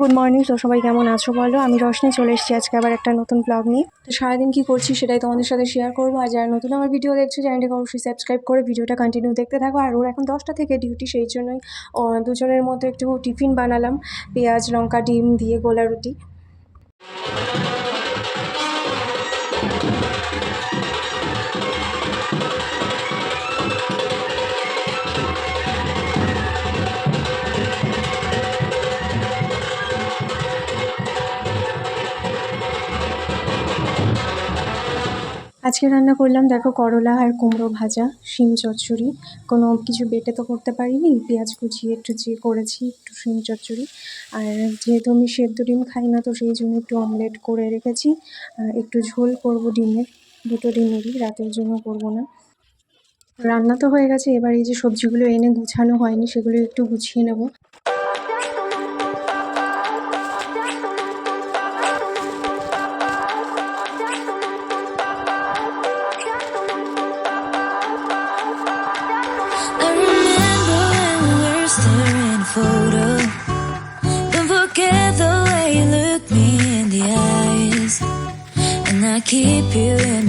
Good morning. তো সবাই কেমন আছো বলো? আমি রোশনি চলে এসেছি আজকে আবার একটা নতুন ব্লগ নিয়ে। তো সারাদিন কী করছি সেটাই তোমাদের সাথে শেয়ার করবো। আর যারা নতুন আমার ভিডিও দেখছো চ্যানেলটাকে অবশ্যই সাবস্ক্রাইব করে ভিডিওটা কন্টিনিউ দেখতে থাকো। আর ওর এখন 10টা থেকে ডিউটি, সেই জন্যই দুজনের মতো একটু টিফিন বানালাম, পেঁয়াজ লঙ্কা ডিম দিয়ে গোলা রুটি। আজকে রান্না করলাম দেখো করলা আর কুমড়ো ভাজা, শিম চচ্চড়ি। কোনো কিছু বেটে তো করতে পারিনি, পেঁয়াজ কুচিয়ে টুচিয়ে করেছি, একটু শিম চচ্চড়ি। আর যেহেতু আমি সেদ্ধ ডিম খাই না, তো সেই জন্য একটু অমলেট করে রেখেছি। একটু ঝোল করব ডিমের, দুটো ডিমেরই, রাতের জন্য করব না। রান্না তো হয়ে গেছে, এবার এই যে সবজিগুলো এনে গুছানো হয়নি, সেগুলো একটু গুছিয়ে নেব। Photo. Don't forget the way you look me in the eyes, and I keep you in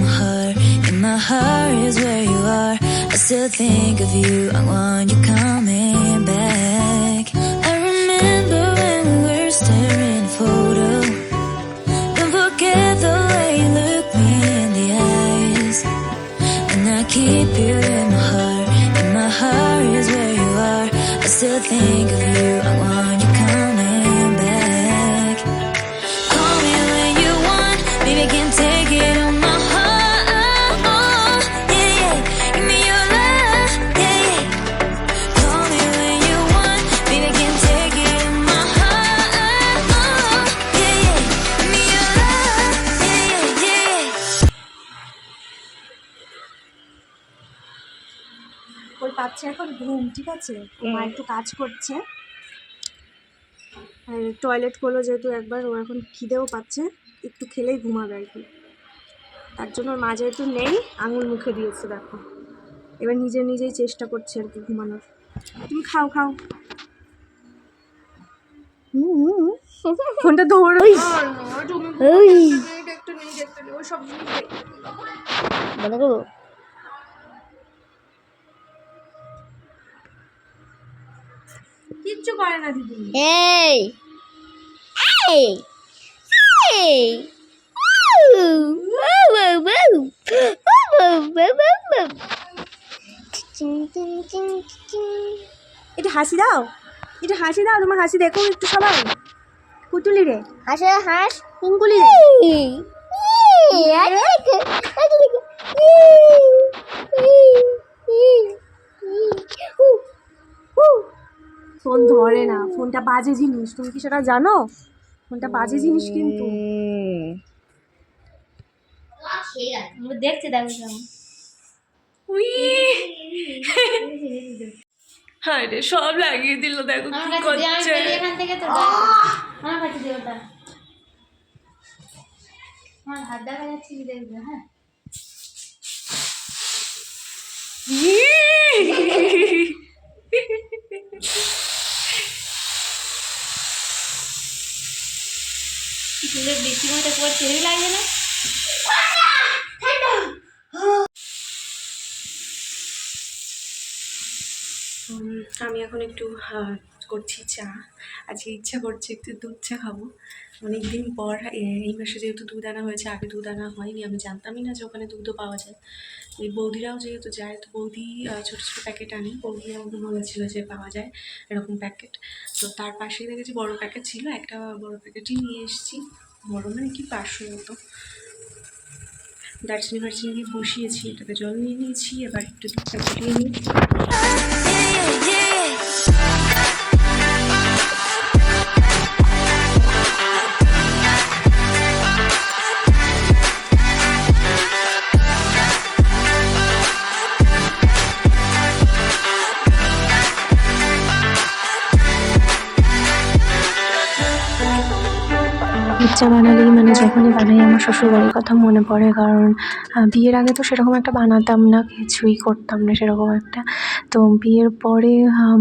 my heart is where you are. I still think of you, I want you coming back. I remember when we were staring photo. Don't forget the way you look me in the eyes, and I keep you in my heart is where you are. I still think of you, I want you coming back. Call me when you want, baby, can take it on my heart. Yeah, yeah, give me your love, yeah, yeah. Call me when you want, baby, can take it on my heart. Yeah, yeah, give me your love, yeah, yeah, yeah. ওর পাচ্ছে এখন ঘুম, ঠিক আছে? মা একটু কাজ করছে, আর toilet করলো যেহেতু একবার, ও এখন খিদেও পাচ্ছে, একটু খেলেই ঘুমাবে আর কি। তার জন্য ওর মা যেহেতু নেই, আঙুল মুখে দিয়েছে দেখো। এবার নিজেই চেষ্টা করছে আর কি ঘুমানোর। তুমি খাও খাও। ফোনটা ধরো, কিচ্ছু করে না দিদি। Hey! Hey! Hey! Woo! Woo! Woo! Woo! Woo! Woo! Woo! Woo! একটু হাসি দাও, একটু হাসি দাও, তোমার হাসি দেখো একটু সবাই। পুতুলি রে, হাসে হাস কুঙ্কুলি রে। ফোন ধরে না, ফোনটা বাজে জিনিস, তুমি কি সেটা জানো? ফোনটা বাজে জিনিস কিন্তু। দেখতে দেখো হ্যাঁ রে, সব লাগিয়ে দিল, দেখো কি করছে। এখান থেকে তো আমার কাছে দিও, ওটা আমার হাত দেখা যাচ্ছে কি দেখবে। হ্যাঁ, চুলের বৃষ্টি মতো করছে, লাগে না? আমি এখন একটু করছি চা। আজকে ইচ্ছা করছে একটু দুধ চা খাবো অনেকদিন পর। এই মাসে যেহেতু দুধ আনা হয়েছে, আগে দুধ আনা হয়নি, আমি জানতামই না যে ওখানে দুধও পাওয়া যায়। ওই বৌদিরাও যেহেতু যায়, তো বৌদি ছোটো ছোটো প্যাকেট আনি। বৌদি আমাকে বলেছিল যে পাওয়া যায় এরকম প্যাকেট, তো তার পাশেই দেখেছি বড়ো প্যাকেট ছিল, একটা বড়ো প্যাকেটই নিয়ে এসেছি। বড়ো মানে কি 500 মতো। দারচিনি দিয়ে বসিয়েছি, এটাতে জল নিয়ে নিয়েছি, এবার একটু দুধটা ফুটিয়ে নিই। চা বানালেই মানে যখনই বানাই আমার শ্বশুরবাড়ির কথা মনে পড়ে, কারণ বিয়ের আগে তো সেরকম একটা বানাতাম না, কিছুই করতাম না সেরকম একটা। তো বিয়ের পরে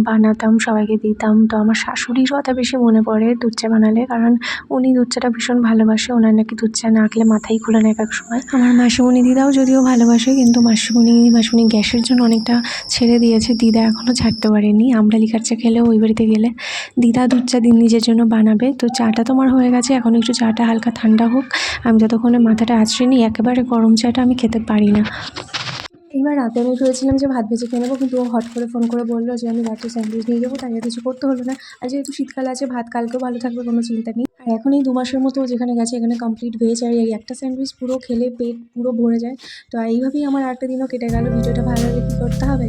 বানাতাম, সবাইকে দিতাম। তো আমার শাশুড়ির কথা বেশি মনে পড়ে দুধ চা বানালে, কারণ উনি দুধ চাটা ভীষণ ভালোবাসে। ওনার নাকি দুধ চা না খেলে মাথাই খুলে না এক এক সময়। আমার মাসিমণি দিদাও যদিও ভালোবাসে, কিন্তু মাসিমণি গ্যাসের জন্য অনেকটা ছেড়ে দিয়েছে, দিদা এখনও ছাড়তে পারেনি। আমরা লিকার চা খেলেও ওই বাড়িতে গেলে দিদা দুধ চা নিজের জন্য বানাবে। তো চাটা তোমার হয়ে গেছে, এখন একটু চাটা হালকা ঠান্ডা হোক। আমি যতক্ষণে মাথাটা আঁচড়ে নিই, একেবারে গরম চাটা আমি খেতে পারি না। এইবার রাতে আমি ভেবেছিলাম যে ভাত ভেজে খেয়ে নেবো, কিন্তু ও হট করে ফোন করে বললো যে আমি রাতে স্যান্ডউইচ নিয়ে যাবো, তাই আর কিছু করতে হলো না। আর যেহেতু শীতকাল আছে, ভাত কালকেও ভালো থাকবে, কোনো চিন্তা নেই। আর এখন এই 2 মাসের মতো ও যেখানে গেছে এখানে কমপ্লিট ভেজ, আর এই একটা স্যান্ডউইচ পুরো খেলে পেট পুরো ভরে যায়। তো এইভাবেই আমার আরেকটা দিনও কেটে গেল। ভিডিওটা ভালো লাগলে কী করতে হবে?